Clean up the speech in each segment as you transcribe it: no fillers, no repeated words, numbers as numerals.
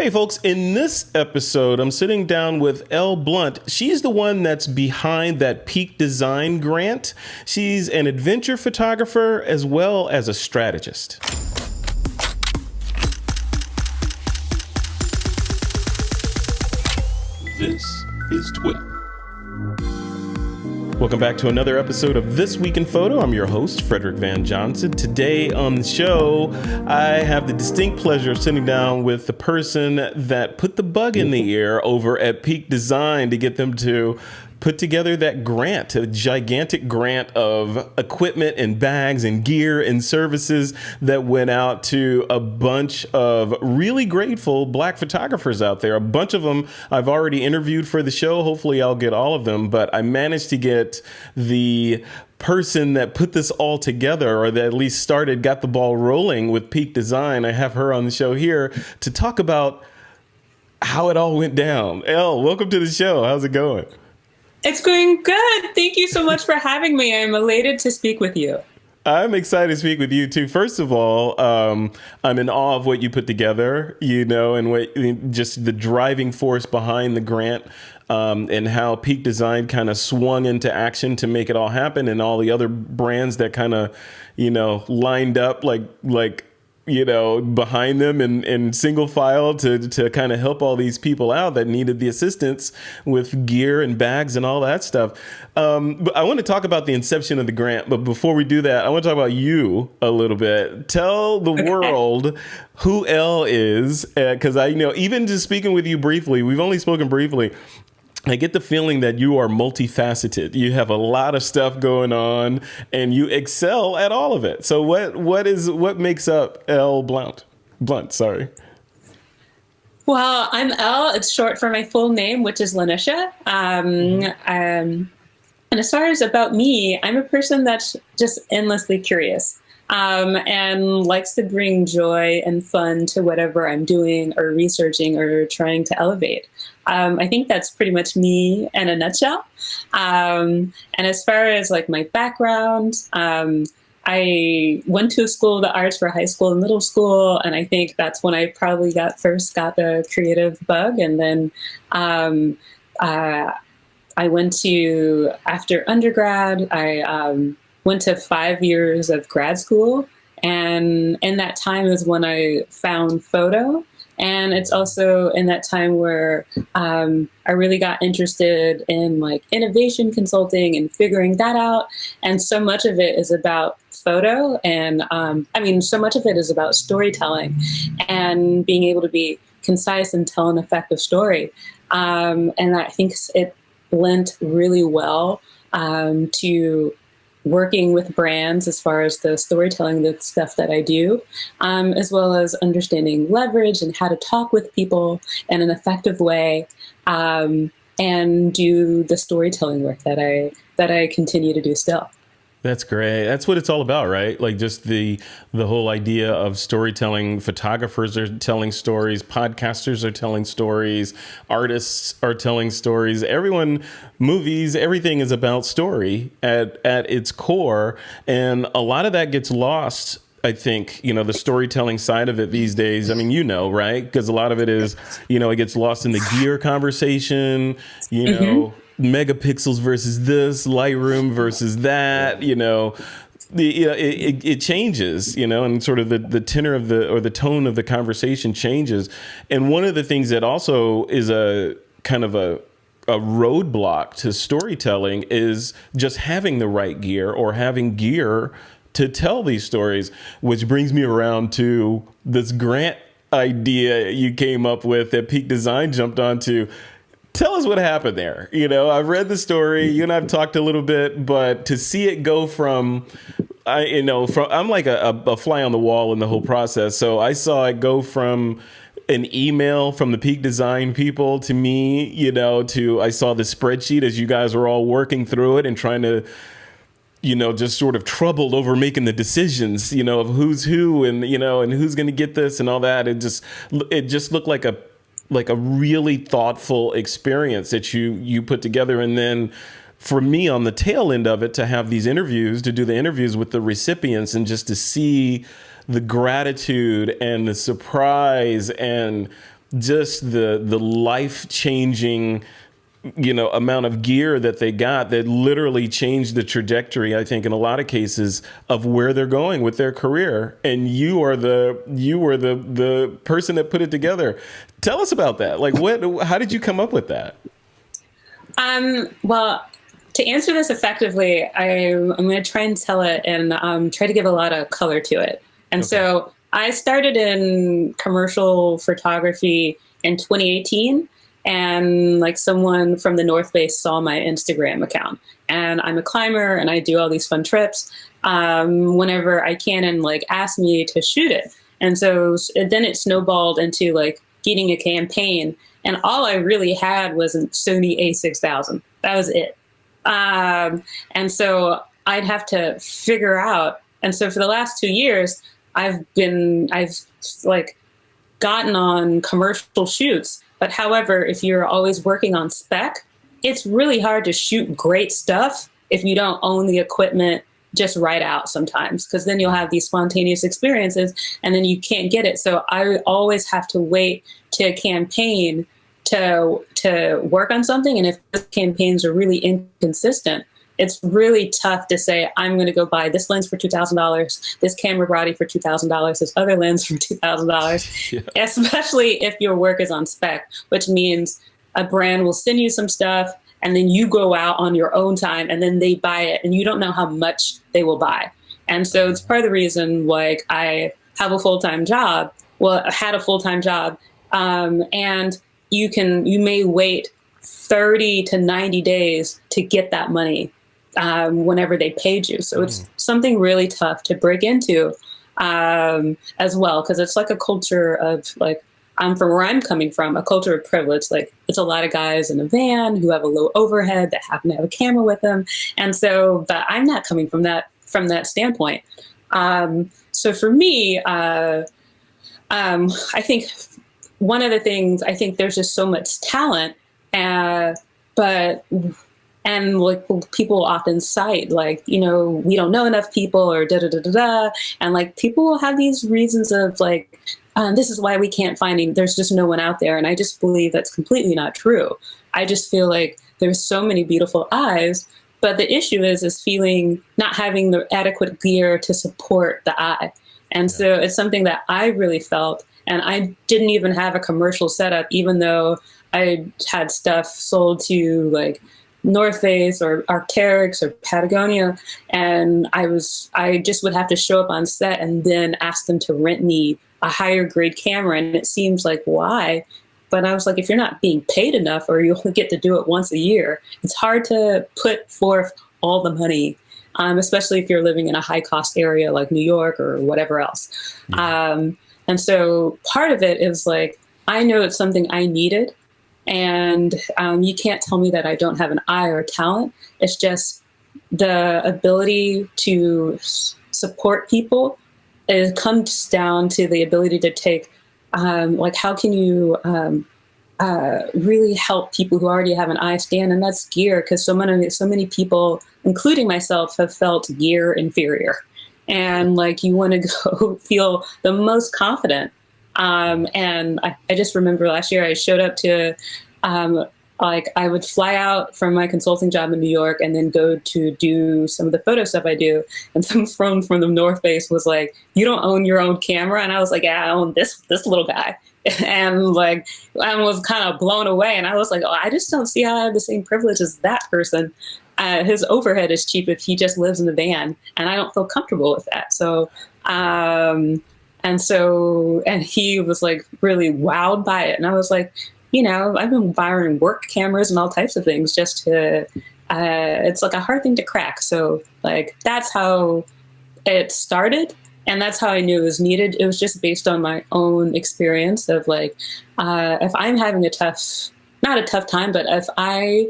Hey folks, in this episode, I'm sitting down with Blount. She's the one that's behind that Peak Design grant. She's an adventure photographer as well as a strategist. This is Twitter. Welcome back to another episode of This Week in Photo. I'm your host, Frederick Van Johnson. Today on the show, I have the distinct pleasure of sitting down with the person that put the bug in the ear over at Peak Design to get them to put together that grant, a gigantic grant of equipment and bags and gear and services that went out to a bunch of really grateful Black photographers out there. A bunch of them I've already interviewed for the show. Hopefully I'll get all of them, but I managed to get the person that put this all together, or that at least got the ball rolling with Peak Design. I have her on the show here to talk about how it all went down. Elle, welcome to the show. How's it going? It's going good. Thank you so much for having me. I'm elated to speak with you. I'm excited to speak with you too. First of all, I'm in awe of what you put together, and what just the driving force behind the grant, and how Peak Design kind of swung into action to make it all happen, and all the other brands that kind of, lined up like behind them in single file to kind of help all these people out that needed the assistance with gear and bags and all that stuff. But I want to talk about the inception of the grant. But before we do that, I want to talk about you a little bit. Tell the world who Elle is, because even just speaking with you briefly, we've only spoken briefly, I get the feeling that you are multifaceted. You have a lot of stuff going on, and you excel at all of it. So what makes up Elle Blount? Sorry. Well, I'm Elle. It's short for my full name, which is Lanisha. And as far as about me, I'm a person that's just endlessly curious, and likes to bring joy and fun to whatever I'm doing or researching or trying to elevate. I think that's pretty much me in a nutshell. And as far as like my background, I went to a school of the arts for high school and middle school, and I think that's when I probably got the creative bug. And then I went to, after undergrad, I went to 5 years of grad school, and in that time is when I found photo. And it's also in that time where I really got interested in like innovation consulting and figuring that out. And so much of it is about photo, and so much of it is about storytelling and being able to be concise and tell an effective story. And I think it lent really well to working with brands as far as the storytelling, the stuff that I do, as well as understanding leverage and how to talk with people in an effective way, and do the storytelling work that I continue to do still. That's great. That's what it's all about, right? Like just the whole idea of storytelling. Photographers are telling stories, podcasters are telling stories, artists are telling stories. Movies, everything is about story at its core. And a lot of that gets lost, I think, the storytelling side of it these days. I mean, right? Because a lot of it is, it gets lost in the gear conversation, megapixels versus this, Lightroom versus that, it changes, and sort of the tenor of the tone of the conversation changes. And one of the things that also is a kind of a roadblock to storytelling is just having the right gear, or having gear to tell these stories, which brings me around to this grant idea you came up with that Peak Design jumped onto. Tell us what happened there. I've read the story. You and I've talked a little bit, but to see it go from I'm like a fly on the wall in the whole process. So I saw it go from an email from the Peak Design people to me, to I saw the spreadsheet as you guys were all working through it and trying to, just sort of troubled over making the decisions, of who's who and, and who's going to get this and all that. It just looked like a really thoughtful experience that you put together. And then for me on the tail end of it, to have these interviews, to do the interviews with the recipients, and just to see the gratitude and the surprise and just the life changing, amount of gear that they got that literally changed the trajectory, I think, in a lot of cases of where they're going with their career. And you were the person that put it together. Tell us about that. Like, how did you come up with that? Well, to answer this effectively, I'm going to try and tell it and try to give a lot of color to it. And Okay. so I started in commercial photography in 2018, and like someone from the North Face saw my Instagram account. And I'm a climber and I do all these fun trips whenever I can, and like asked me to shoot it. And so then it snowballed into like getting a campaign. And all I really had was a Sony A6000. That was it. And so I'd have to figure out. And so for the last 2 years, I've like gotten on commercial shoots. But however, if you're always working on spec, it's really hard to shoot great stuff if you don't own the equipment just right out sometimes, because then you'll have these spontaneous experiences and then you can't get it. So I always have to wait to campaign to work on something. And if the campaigns are really inconsistent, it's really tough to say, I'm going to go buy this lens for $2,000, this camera body for $2,000, this other lens for $2,000, yeah. Especially if your work is on spec, which means a brand will send you some stuff and then you go out on your own time and then they buy it and you don't know how much they will buy. And so it's part of the reason, like, I have a full-time job. Well, I had a full-time job. And you may wait 30 to 90 days to get that money whenever they paid you. So it's something really tough to break into as well, because it's like a culture of, like, from where I'm coming from, a culture of privilege. Like, it's a lot of guys in a van who have a low overhead that happen to have a camera with them. And so, but I'm not coming from that standpoint. So for me, I think one of the things, I think there's just so much talent, and like people often cite, like, we don't know enough people, or da da da da da, and like people will have these reasons of like, this is why we can't find him. There's just no one out there, and I just believe that's completely not true. I just feel like there's so many beautiful eyes, but the issue is feeling not having the adequate gear to support the eye, and so it's something that I really felt. And I didn't even have a commercial setup, even though I had stuff sold to like North Face or Arc'teryx or Patagonia. And I just would have to show up on set and then ask them to rent me a higher grade camera. And it seems like, why? But I was like, if you're not being paid enough, or you only get to do it once a year, it's hard to put forth all the money, especially if you're living in a high cost area like New York or whatever else. Yeah. And so part of it is like, I know it's something I needed, and you can't tell me that I don't have an eye or talent. It's just the ability to support people. It comes down to the ability to take, like, how can you really help people who already have an eye stand, and that's gear, because so many people, including myself, have felt gear inferior. And like, you want to go feel the most confident. And I just remember last year I showed up to, like, I would fly out from my consulting job in New York and then go to do some of the photo stuff I do. And some from the North Face was like, you don't own your own camera? And I was like, yeah, I own this little guy. And like, I was kind of blown away. And I was like, oh, I just don't see how I have the same privilege as that person. His overhead is cheap if he just lives in a van, and I don't feel comfortable with that. So, and he was like really wowed by it. And I was like, I've been buying work cameras and all types of things just to, it's like a hard thing to crack. So like, that's how it started. And that's how I knew it was needed. It was just based on my own experience of like, if I'm having not a tough time, but if I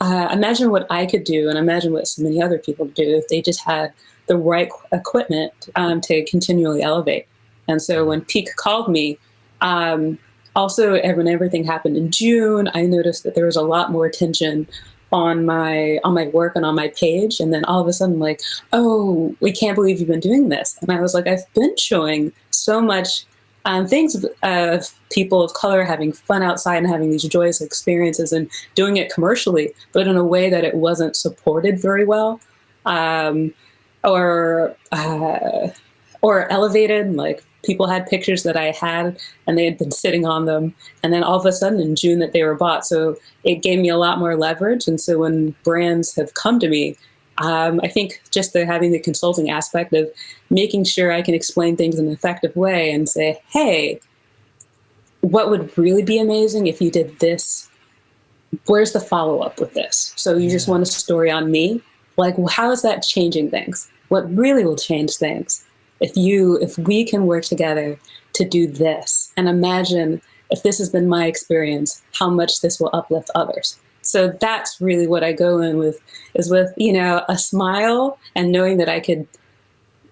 imagine what I could do, and imagine what so many other people do if they just had the right equipment to continually elevate. And so when Peak called me, also when everything happened in June, I noticed that there was a lot more attention on my work and on my page. And then all of a sudden, like, oh, we can't believe you've been doing this. And I was like, I've been showing so much things of people of color having fun outside and having these joyous experiences and doing it commercially, but in a way that it wasn't supported very well, or elevated. Like, people had pictures that I had and they had been sitting on them, and then all of a sudden in June that they were bought. So it gave me a lot more leverage. And so when brands have come to me, I think just having the consulting aspect of making sure I can explain things in an effective way and say, hey, what would really be amazing if you did this? Where's the follow-up with this? So you just want a story on me? Like, how is that changing things? What really will change things? If we can work together to do this, and imagine if this has been my experience, how much this will uplift others. So that's really what I go in with, is with, a smile and knowing that I could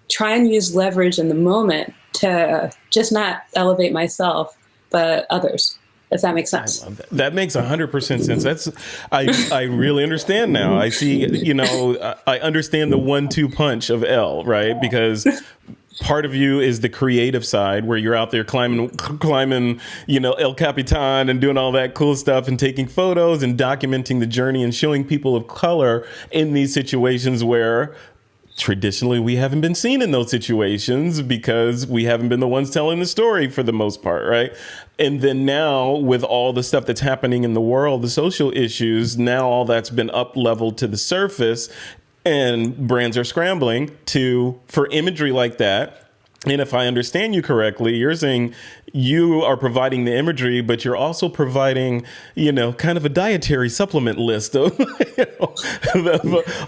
try and use leverage in the moment to just not elevate myself, but others, if that makes sense. I love that. That makes 100% sense. I really understand now. I see, I understand the 1-2 punch of L, right? Because part of you is the creative side, where you're out there climbing, El Capitan and doing all that cool stuff and taking photos and documenting the journey and showing people of color in these situations where traditionally we haven't been seen in those situations because we haven't been the ones telling the story for the most part, right? And then now, with all the stuff that's happening in the world, the social issues, now all that's been up leveled to the surface. And brands are scrambling for imagery like that. And if I understand you correctly, you're saying you are providing the imagery, but you're also providing, kind of a dietary supplement list of,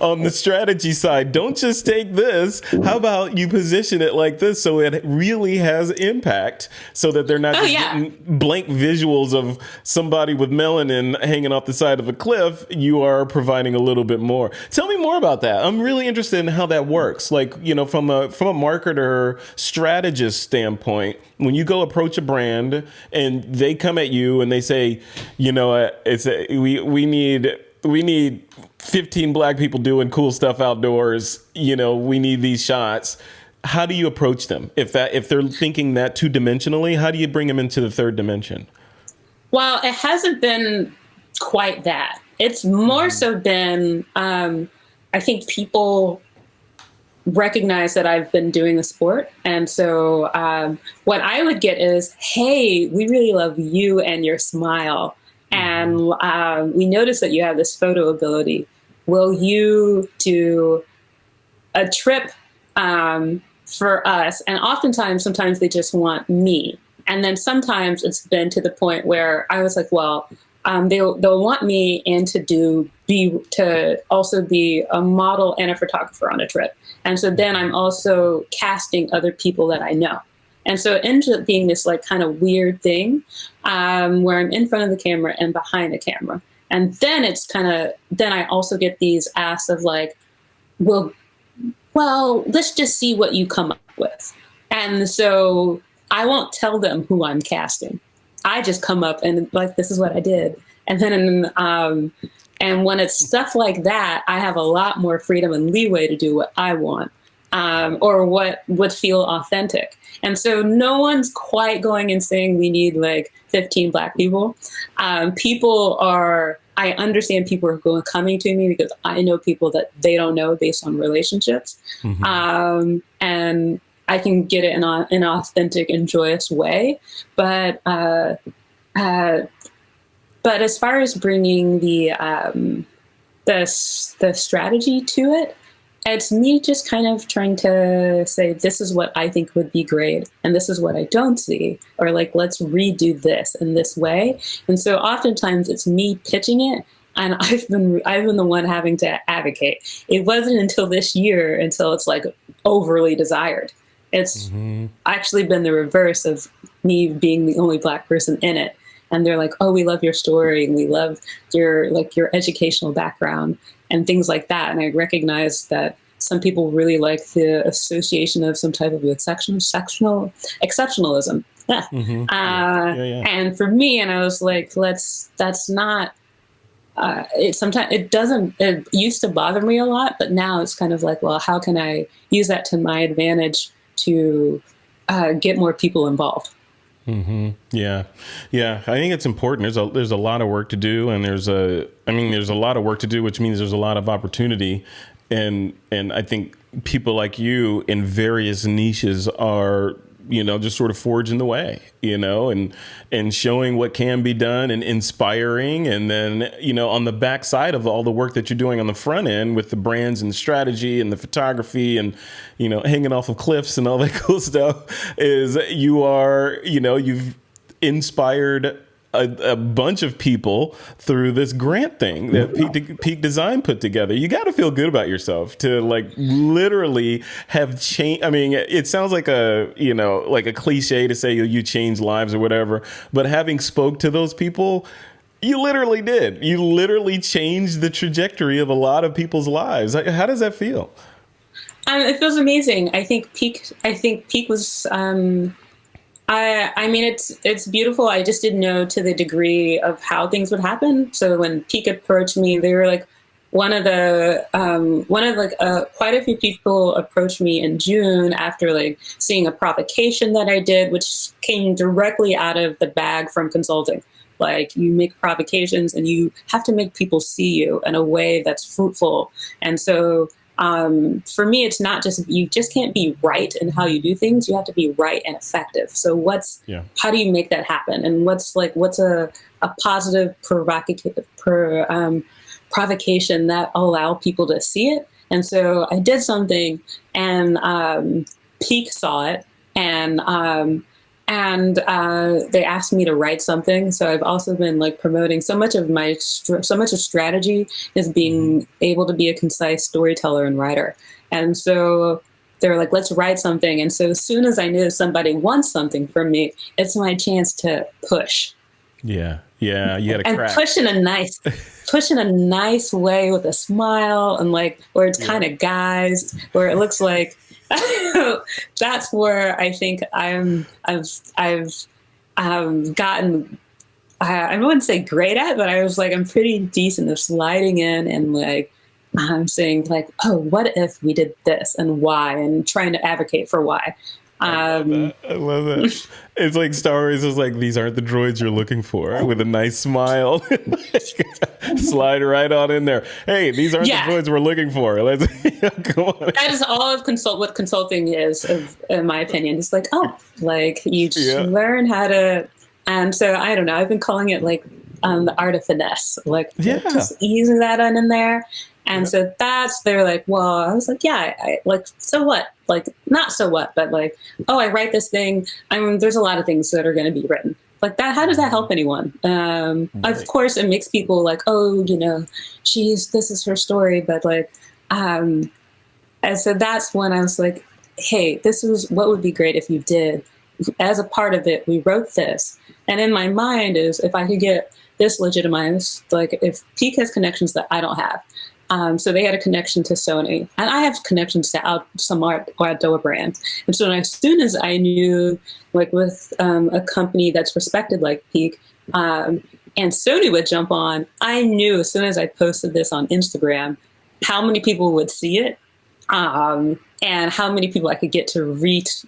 on the strategy side. Don't just take this. How about you position it like this so it really has impact, so that they're not just getting blank visuals of somebody with melanin hanging off the side of a cliff. You are providing a little bit more. Tell me more about that. I'm really interested in how that works. Like, from a marketer strategist standpoint, when you go approach a brand and they come at you and they say, we need 15 black people doing cool stuff outdoors. We need these shots. How do you approach them? If they're thinking that 2-dimensionally, how do you bring them into the 3rd dimension? Well, it hasn't been quite that. It's more so been, I think people recognize that I've been doing the sport. And so what I would get is, hey, we really love you and your smile. And we notice that you have this photo ability. Will you do a trip for us? And sometimes they just want me. And then sometimes it's been to the point where I was like, well, they'll want me and to also be a model and a photographer on a trip. And so then I'm also casting other people that I know. And so it ends up being this like kind of weird thing where I'm in front of the camera and behind the camera. And then then I also get these asks of like, well, let's just see what you come up with. And so I won't tell them who I'm casting. I just come up and like, this is what I did. And then, and when it's stuff like that, I have a lot more freedom and leeway to do what I want, or what would feel authentic. And so no one's quite going and saying we need like 15 black people. I understand people are coming to me because I know people that they don't know based on relationships. Mm-hmm. And I can get it in an authentic and joyous way. But as far as bringing the strategy to it, it's me just kind of trying to say, this is what I think would be great, and this is what I don't see, or like, let's redo this in this way. And so oftentimes it's me pitching it, and I've been the one having to advocate. It wasn't until this year until it's like overly desired. It's actually been the reverse of me being the only black person in it. And they're like, oh, we love your story, and we love your educational background and things like that. And I recognize that some people really like the association of some type of exceptionalism. Yeah. Mm-hmm. And for me, and I was like, that's not, it used to bother me a lot, but now it's kind of like, well, how can I use that to my advantage to get more people involved? Yeah. Yeah. I think it's important. There's a lot of work to do, and there's a lot of work to do, which means there's a lot of opportunity. And I think people like you in various niches are, just sort of forging the way, and showing what can be done and inspiring. And then, on the backside of all the work that you're doing on the front end with the brands and strategy and the photography and, hanging off of cliffs and all that cool stuff is you've inspired a bunch of people through this grant thing that Peak Design put together. You got to feel good about yourself to literally have changed. I mean, it sounds like a cliche to say you change lives or whatever, but having spoke to those people, you literally did. You literally changed the trajectory of a lot of people's lives. How does that feel? It feels amazing. I think Peak was, I mean, it's beautiful. I just didn't know to the degree of how things would happen. So when Peak approached me, they were like quite a few people approached me in June after seeing a provocation that I did, which came directly out of the bag from consulting. You make provocations and you have to make people see you in a way that's fruitful. And so for me, it's not just, you just can't be right in how you do things. You have to be right and effective. So how do you make that happen? And what's a positive provocation that allow people to see it? And so I did something, and Peak saw it, and they asked me to write something. So I've also been promoting so much of strategy is being able to be a concise storyteller and writer. And so they're like, let's write something. And so as soon as I knew somebody wants something from me, it's my chance to push. Yeah. Yeah. You had to crack. Push in a nice way with a smile, and where it's kind of guised, where it looks like, that's where I think I've gotten, I wouldn't say great at, but I was I'm pretty decent at sliding in and I'm saying oh, what if we did this and why, and trying to advocate for why. I love that. It's like Star Wars is these aren't the droids you're looking for, with a nice smile. Slide right on in there. Hey, these aren't the droids we're looking for. Let's come on. That is all of what consulting is, in my opinion. It's you just learn how to, and so I don't know. I've been calling it the art of finesse, just easing that in there. And so they're well, I was so what? Not so what, but oh, I write this thing. I mean, there's a lot of things that are going to be written that. How does that help anyone? Right. Of course, it makes people oh, this is her story. But and so that's when I was hey, this is what would be great if you did. As a part of it, we wrote this. And in my mind is, if I could get this legitimized, if Peak has connections that I don't have. So they had a connection to Sony, and I have connections to some outdoor brands. And so as soon as I knew, with a company that's respected like Peak, and Sony would jump on, I knew as soon as I posted this on Instagram, how many people would see it, and how many people I could get to regram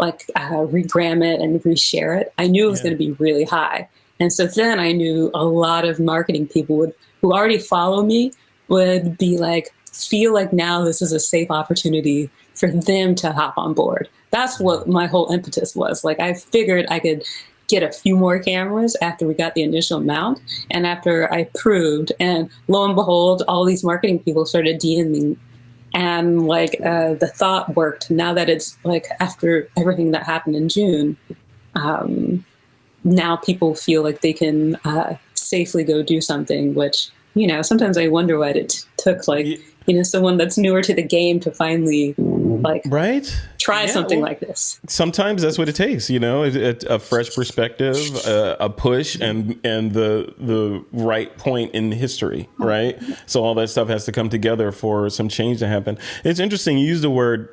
it and reshare it. I knew it was going to be really high. And so then I knew a lot of marketing people who already follow me would be feel now this is a safe opportunity for them to hop on board. That's what my whole impetus was. I figured I could get a few more cameras after we got the initial mount, and after I proved, and lo and behold, all these marketing people started DMing, and the thought worked. Now that it's after everything that happened in June, now people feel they can safely go do something, which, sometimes I wonder what it took, someone that's newer to the game to finally try something like this. Sometimes that's what it takes, a fresh perspective, a push, and the right point in history, right? So all that stuff has to come together for some change to happen. It's interesting. You used the word,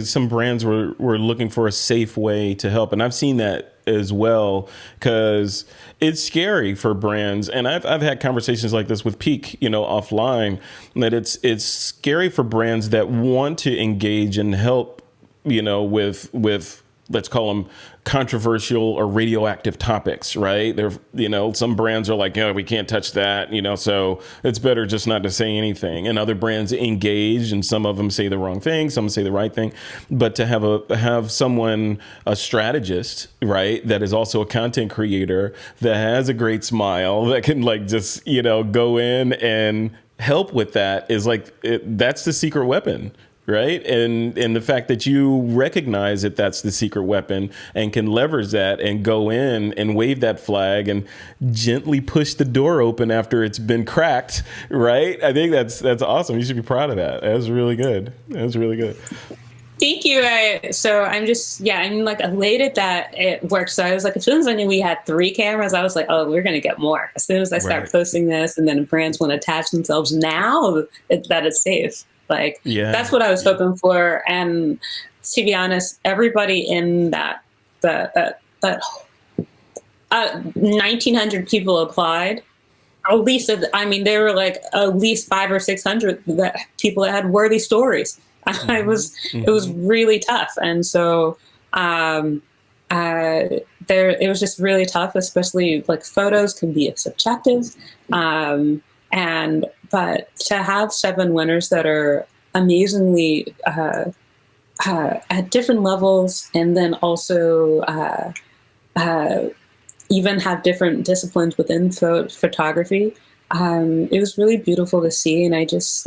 some brands were looking for a safe way to help. And I've seen that as well, because it's scary for brands. And I've had conversations like this with Peak, offline, that it's scary for brands that want to engage and help, with let's call them controversial or radioactive topics, right? There, some brands are like, we can't touch that, so it's better just not to say anything. And other brands engage, and some of them say the wrong thing, some say the right thing. But to have someone, a strategist, right, that is also a content creator, that has a great smile, that can just, go in and help with that, is that's the secret weapon. Right. And the fact that you recognize that that's the secret weapon and can leverage that and go in and wave that flag and gently push the door open after it's been cracked. Right. I think that's awesome. You should be proud of that. That was really good. Thank you. I'm elated that it worked. So I was like, as soon as I knew we had 3 cameras, I was like, oh, we're going to get more. As soon as I start posting this, and then brands want to attach themselves now that it's safe. That's what I was hoping for. And to be honest, everybody in that 1,900 people applied. At least, there were at least 500 or 600 people that had worthy stories. It was really tough. And so, it was just really tough, especially photos can be subjective. But to have 7 winners that are amazingly at different levels, and then also even have different disciplines within photography, it was really beautiful to see. And I just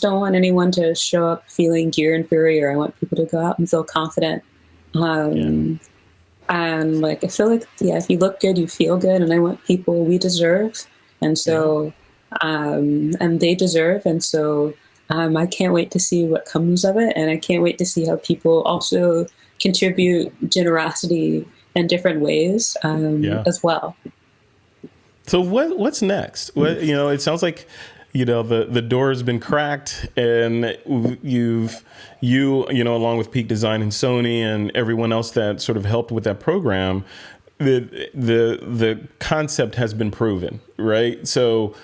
don't want anyone to show up feeling gear inferior. I want people to go out and feel confident. And I feel if you look good, you feel good. And I want people, we deserve. And so, and they deserve. And so, I can't wait to see what comes of it. And I can't wait to see how people also contribute generosity in different ways, as well. So what's next? It sounds like, the door has been cracked, and you, along with Peak Design and Sony and everyone else that sort of helped with that program, the concept has been proven, right? So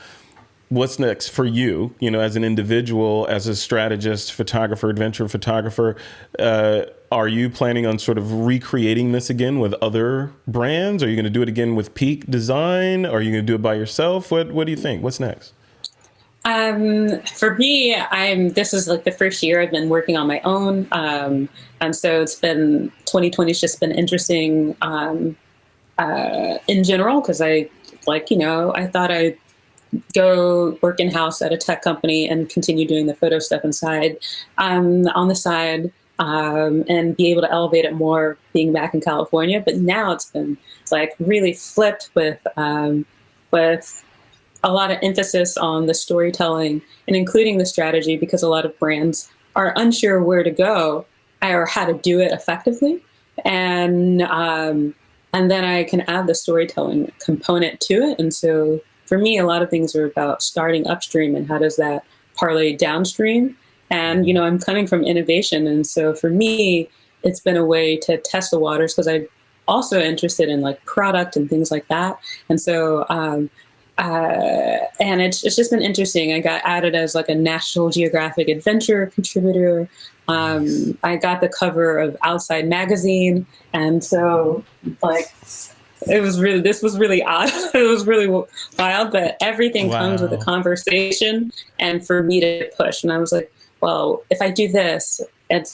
what's next for you, as an individual, as a strategist, photographer, adventure photographer? Are you planning on sort of recreating this again with other brands? Are you going to do it again with Peak Design? Are you going to do it by yourself? What do you think? What's next? For me, this is the first year I've been working on my own. And so 2020 has just been interesting, in general, because I thought I'd go work in-house at a tech company and continue doing the photo stuff on the side, and be able to elevate it more being back in California. But now it's really flipped with a lot of emphasis on the storytelling and including the strategy, because a lot of brands are unsure where to go or how to do it effectively. And then I can add the storytelling component to it. And so for me, a lot of things are about starting upstream and how does that parlay downstream. And, I'm coming from innovation. And so for me, it's been a way to test the waters, because I'm also interested in product and things like that. And so, and it's just been interesting. I got added as a National Geographic adventure contributor. I got the cover of Outside magazine. And so this was really odd. It was really wild, but everything comes with a conversation and for me to push. And I was like, well, if I do this,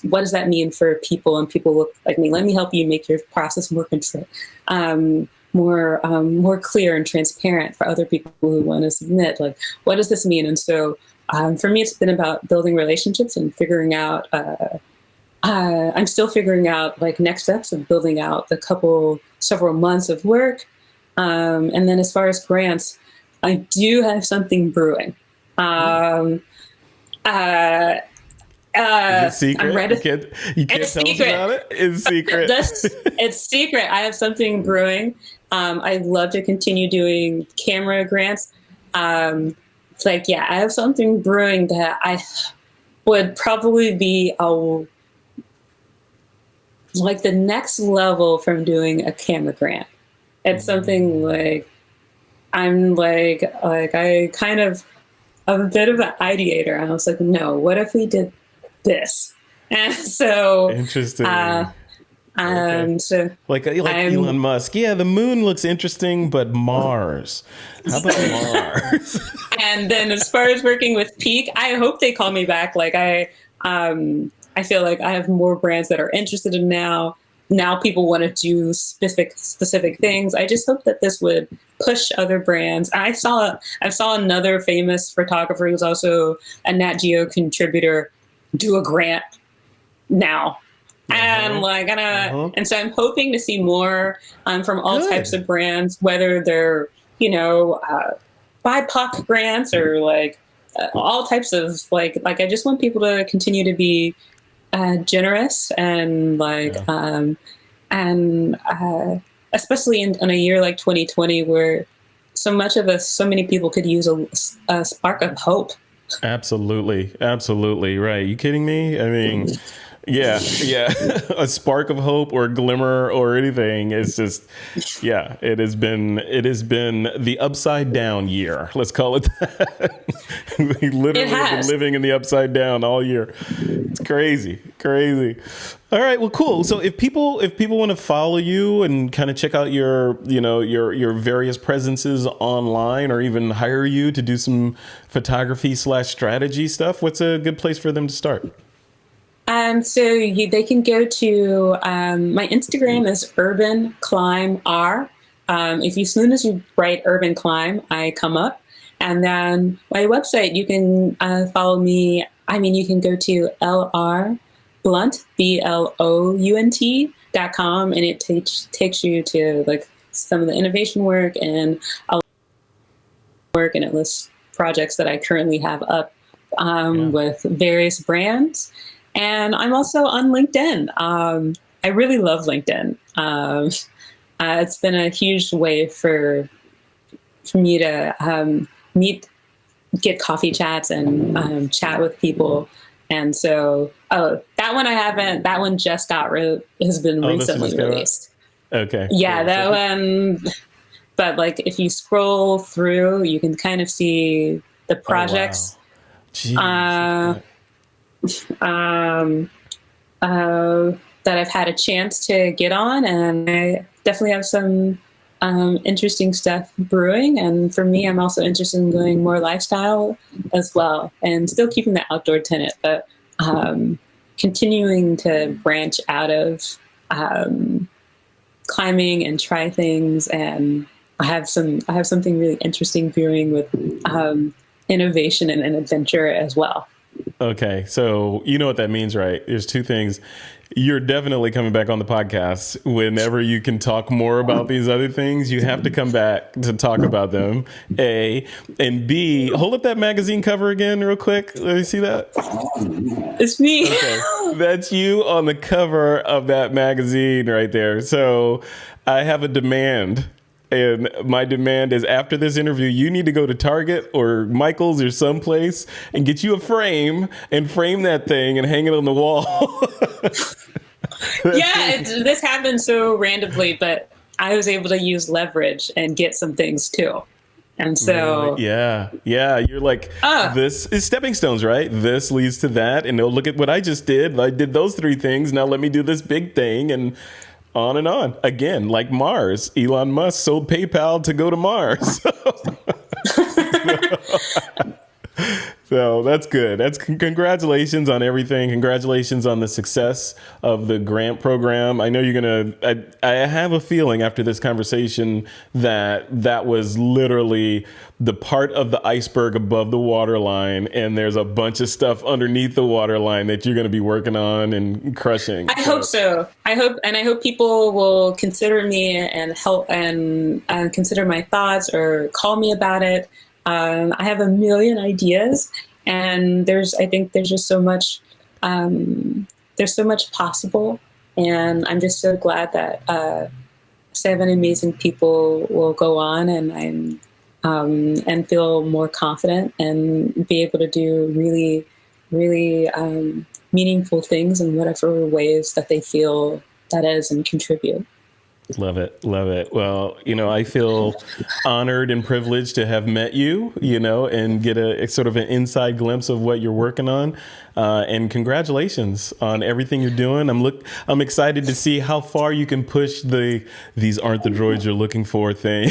what does that mean for people? And people look like me. Let me help you make your process more more clear and transparent for other people who want to submit. What does this mean? And so for me, it's been about building relationships and figuring out. I'm still figuring out next steps of building out several months of work. And then as far as grants, I do have something brewing. Is it secret? I'm ready. You can't tell us about it? It's secret. It's secret. I have something brewing. I'd love to continue doing camera grants. I have something brewing that I would probably be the next level from doing a camera grant. It's something I kind of I'm a bit of an ideator. I was like, no, what if we did this? And so interesting. Okay. So Like I'm Elon Musk. Yeah, the moon looks interesting, but Mars. How about Mars? And then as far as working with Peak, I hope they call me back. I feel like I have more brands that are interested in now. Now people want to do specific things. I just hope that this would push other brands. I saw another famous photographer who's also a Nat Geo contributor do a grant now. And and so I'm hoping to see more from all types Good. of brands, whether they're BIPOC grants or all types of I just want people to continue to be generous and Yeah. and especially in a year like 2020 where so many people could use a spark of hope. Absolutely. Absolutely. Right. You kidding me? I mean, yeah, yeah. A spark of hope or glimmer or anything. It's just, yeah, it has been the upside down year. Let's call it that. We literally have been living in the upside down all year. It's crazy, crazy. All right, well, cool. So if people want to follow you and kind of check out your your various presences online, or even hire you to do some photography / strategy stuff, what's a good place for them to start? They can go to my Instagram is Urban Climb R. If you, as soon as you write Urban Climb, I come up, and then my website you can follow me. I mean, you can go to LR Blount BLOUNT.com, and it takes you to some of the innovation work and it lists projects that I currently have up with various brands. And I'm also on LinkedIn. I really love LinkedIn. It's been a huge way for me to get coffee chats and chat with people. And so, that one I haven't. That one just has been recently released. Okay. Yeah, that one. But if you scroll through, you can kind of see the projects. Oh, wow. That I've had a chance to get on, and I definitely have some interesting stuff brewing. And for me, I'm also interested in going more lifestyle as well, and still keeping the outdoor tenant, but continuing to branch out of climbing and try things. And I have something really interesting brewing with innovation and adventure as well. Okay, so you know what that means, right? There's two things. You're definitely coming back on the podcast whenever you can talk more about these other things. You have to come back to talk about them. A, and B, hold up that magazine cover again real quick. Let me see that. It's me. Okay, that's you on the cover of that magazine right there. So I have a demand. And my demand is, after this interview, you need to go to Target or Michael's or someplace and get you a frame and frame that thing and hang it on the wall. Yeah, this happened so randomly, but I was able to use leverage and get some things too. And so, yeah, you're like, this is stepping stones, right? This leads to that. And they'll look at what I just did. I did those three things. Now let me do this big thing. And on and on. Again, like Mars. Elon Musk sold PayPal to go to Mars. So that's good. That's congratulations on everything. Congratulations on the success of the grant program. I know you're going to, I have a feeling after this conversation that was literally the part of the iceberg above the waterline. And there's a bunch of stuff underneath the waterline that you're going to be working on and crushing. I hope so. I hope people will consider me and help and consider my thoughts or call me about it. I have a million ideas, and I think there's just so much, there's so much possible. And I'm just so glad that 7 amazing people will go on and feel more confident and be able to do really, really meaningful things in whatever ways that they feel that is and contribute. Love it. Love it. Well, I feel honored and privileged to have met you, and get a sort of an inside glimpse of what you're working on. And congratulations on everything you're doing. I'm excited to see how far you can push these aren't the droids you're looking for thing.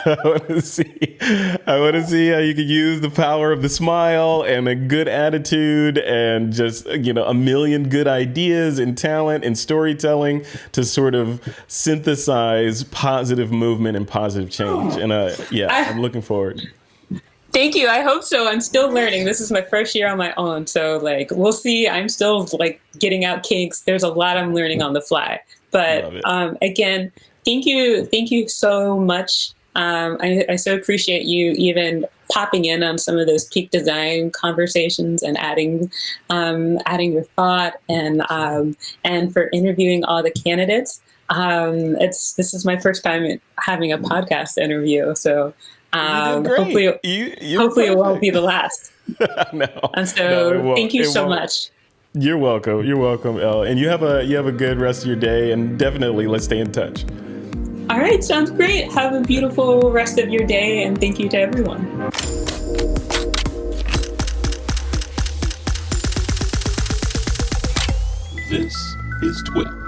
I want to see how you can use the power of the smile and a good attitude and just, a million good ideas and talent and storytelling to sort of synthesize positive movement and positive change. And I'm looking forward. Thank you. I hope so. I'm still learning. This is my first year on my own. So we'll see. I'm still getting out kinks. There's a lot I'm learning on the fly. But again, thank you. Thank you so much. I so appreciate you even popping in on some of those peak design conversations and adding your thought and for interviewing all the candidates. This is my first time having a podcast interview. So hopefully it won't be the last. No. And so thank you so much. You're welcome. You're welcome, Elle. And you have a good rest of your day, and definitely let's stay in touch. All right. Sounds great. Have a beautiful rest of your day. And thank you to everyone. This is TWIP.